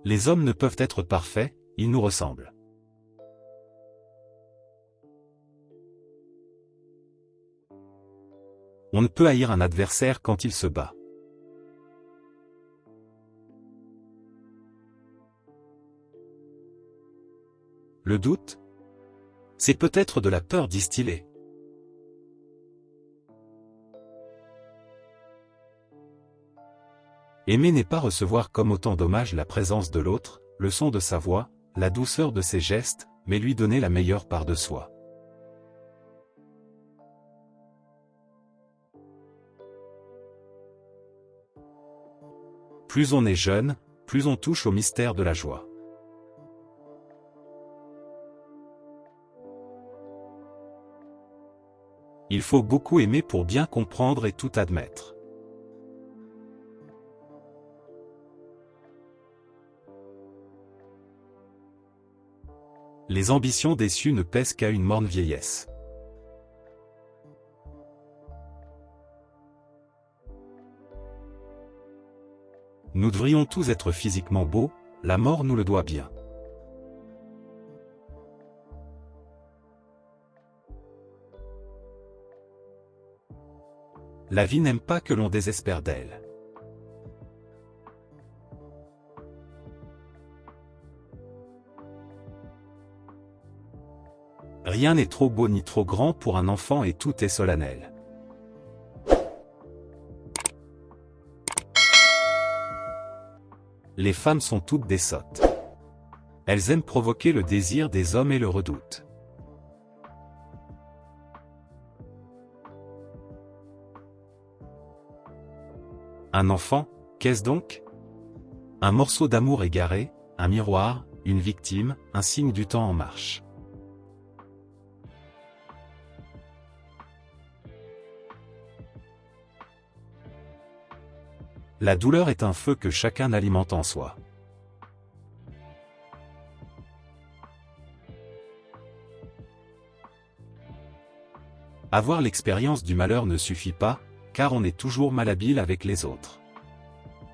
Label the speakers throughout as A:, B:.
A: Les hommes ne peuvent être parfaits, ils nous ressemblent. On ne peut haïr un adversaire quand il se bat. Le doute? C'est peut-être de la peur distillée. Aimer n'est pas recevoir comme autant d'hommage la présence de l'autre, le son de sa voix, la douceur de ses gestes, mais lui donner la meilleure part de soi. Plus on est jeune, plus on touche au mystère de la joie. Il faut beaucoup aimer pour bien comprendre et tout admettre. Les ambitions déçues ne pèsent qu'à une morne vieillesse. Nous devrions tous être physiquement beaux, la mort nous le doit bien. La vie n'aime pas que l'on désespère d'elle. Rien n'est trop beau ni trop grand pour un enfant et tout est solennel. Les femmes sont toutes des sottes. Elles aiment provoquer le désir des hommes et le redoutent. Un enfant, qu'est-ce donc? Un morceau d'amour égaré, un miroir, une victime, un signe du temps en marche. La douleur est un feu que chacun alimente en soi. Avoir l'expérience du malheur ne suffit pas, car on est toujours malhabile avec les autres.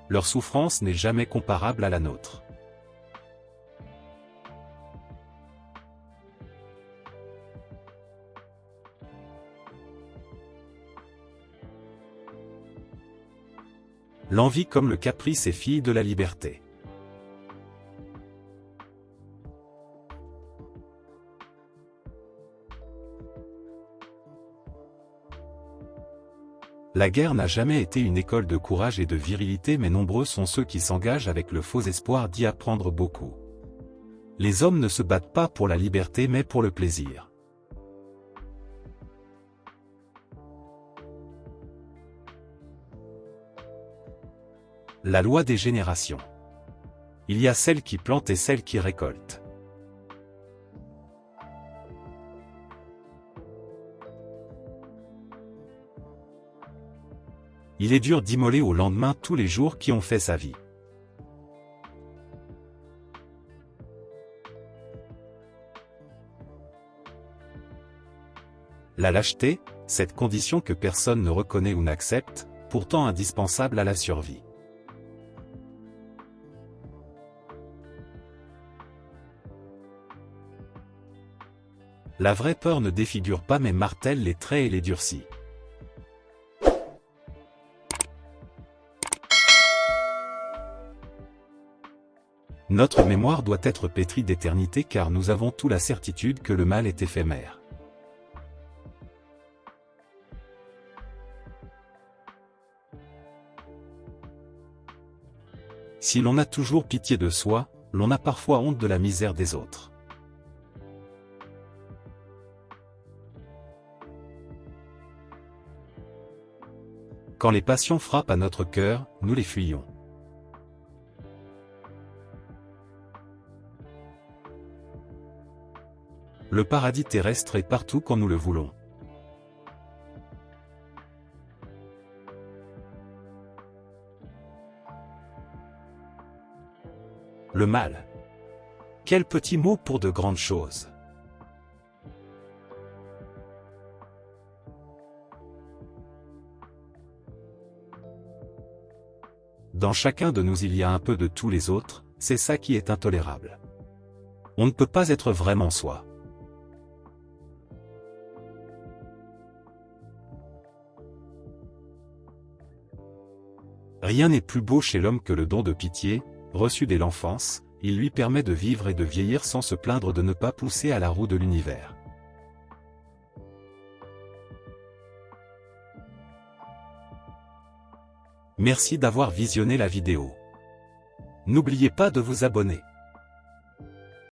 A: Leur souffrance n'est jamais comparable à la nôtre. L'envie comme le caprice est fille de la liberté. La guerre n'a jamais été une école de courage et de virilité, mais nombreux sont ceux qui s'engagent avec le faux espoir d'y apprendre beaucoup. Les hommes ne se battent pas pour la liberté mais pour le plaisir. La loi des générations. Il y a celles qui plantent et celles qui récoltent. Il est dur d'immoler au lendemain tous les jours qui ont fait sa vie. La lâcheté, cette condition que personne ne reconnaît ou n'accepte, pourtant indispensable à la survie. La vraie peur ne défigure pas mais martèle les traits et les durcit. Notre mémoire doit être pétrie d'éternité car nous avons tous la certitude que le mal est éphémère. Si l'on a toujours pitié de soi, l'on a parfois honte de la misère des autres. Quand les passions frappent à notre cœur, nous les fuyons. Le paradis terrestre est partout quand nous le voulons. Le mal. Quel petit mot pour de grandes choses. Dans chacun de nous il y a un peu de tous les autres, c'est ça qui est intolérable. On ne peut pas être vraiment soi. Rien n'est plus beau chez l'homme que le don de pitié, reçu dès l'enfance, il lui permet de vivre et de vieillir sans se plaindre de ne pas pousser à la roue de l'univers. Merci d'avoir visionné la vidéo. N'oubliez pas de vous abonner.